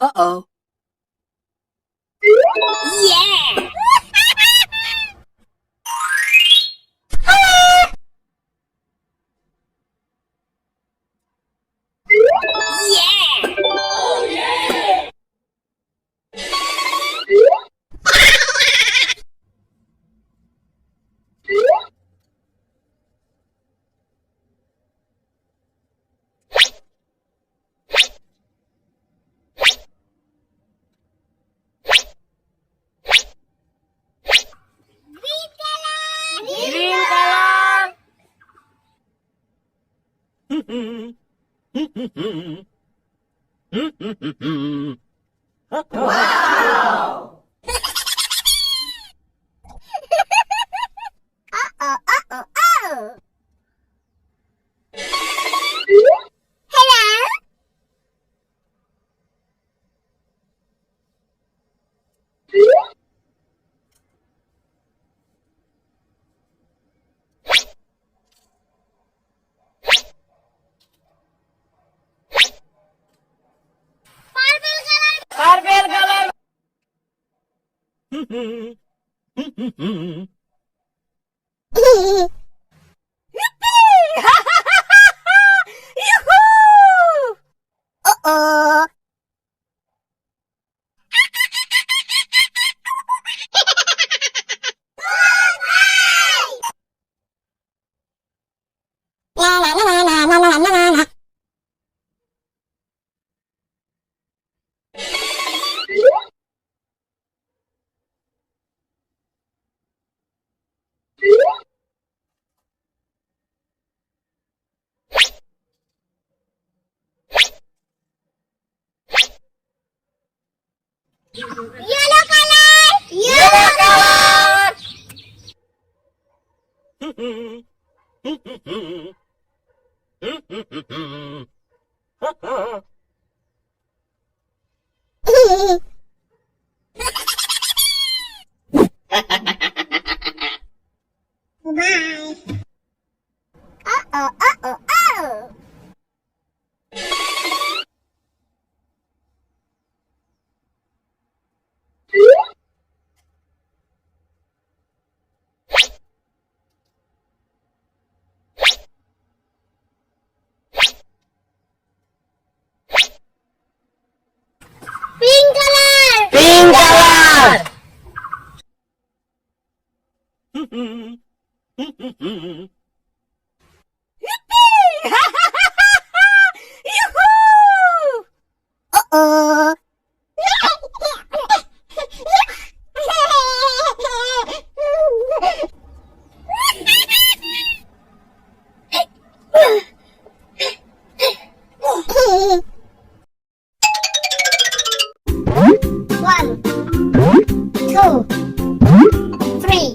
Uh-oh. Yeah! Yeah! Oh, yeah! Green color! Wow! Uh-oh, uh-oh, oh! Hello? Purple color! Yippee! Yoo-hoo! Uh-oh! La la la la la la la la la. Yellow color! Yellow color! Bye. Uh-oh, uh-oh, oh! Pink color! Pink color! Yippee! Yoo-hoo! Uh-oh! One, two, three,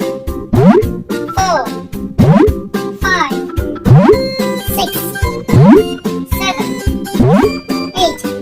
4, 5, 6, 7, 8.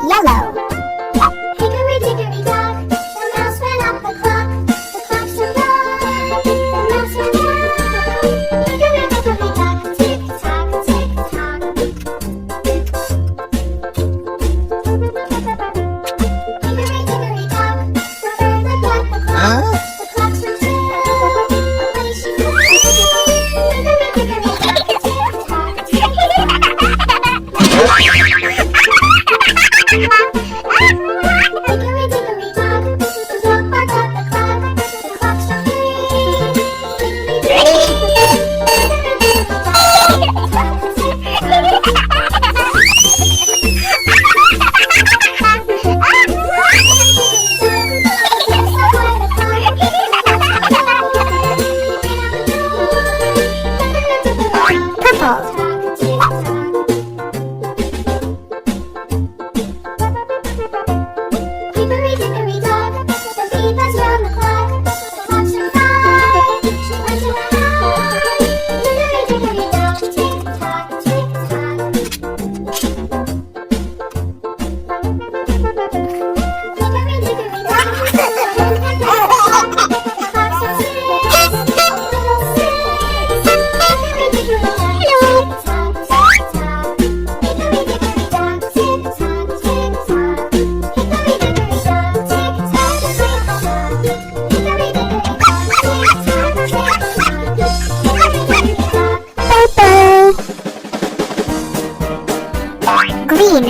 Yellow. Hickory dickory dock, the mouse ran up the clock. The clock struck nine, the mouse ran down. Hickory dickory dock, tick tock, tick tock. Hickory dickory dock, the bird looked at the clock. The clock struck two, away she flew. Hickory dickory dock, tick tock, tick tock. Hickory dickory dock, the dog barked at the clock. The clock struck Hickory dickory dock, the bee buzzed round the clock. The clock struck five, she went to hide. Hickory dickory dock, tick tock, tick tock. Hickory dickory dock, the hen pecked at the clock. The clock struck six, oh little six. Hickory dickory dock, tick tock, tick tock. Hickory dickory dock, tick tock, tick tock. Hickory dickory dock, tick tock, tick tock. Hickory dickory dock, tick tock, tick tock. Purple. Green.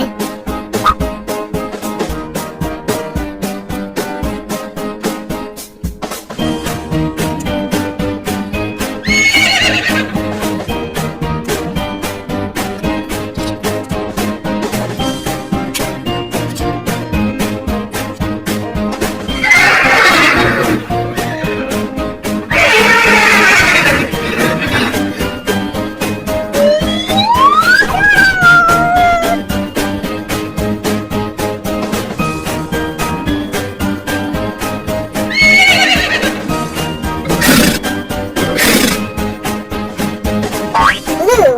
Blue.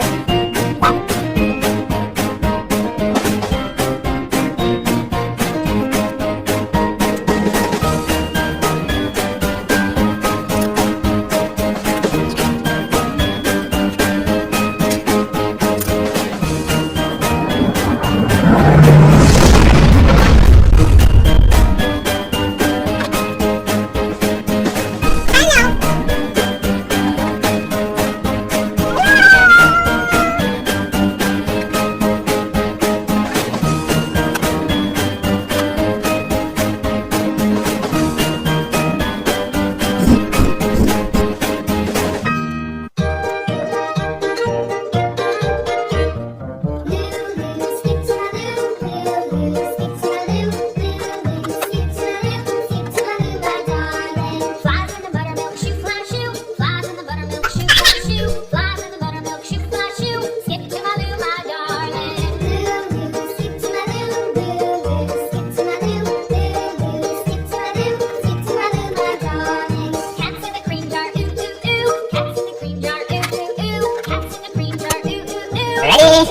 Ready?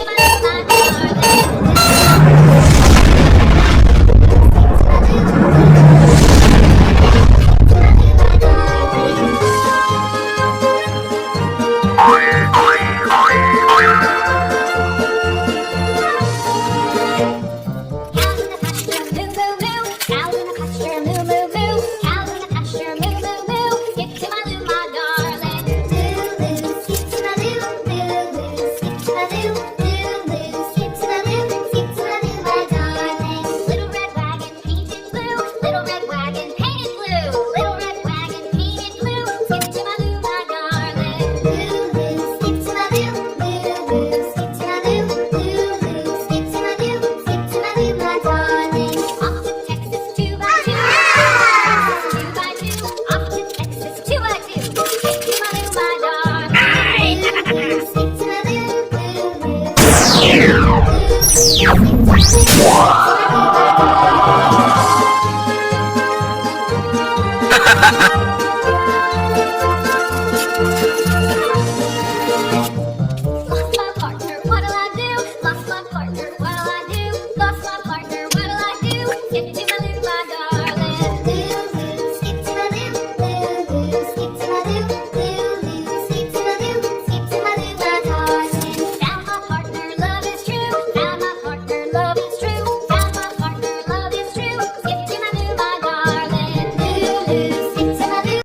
Wow!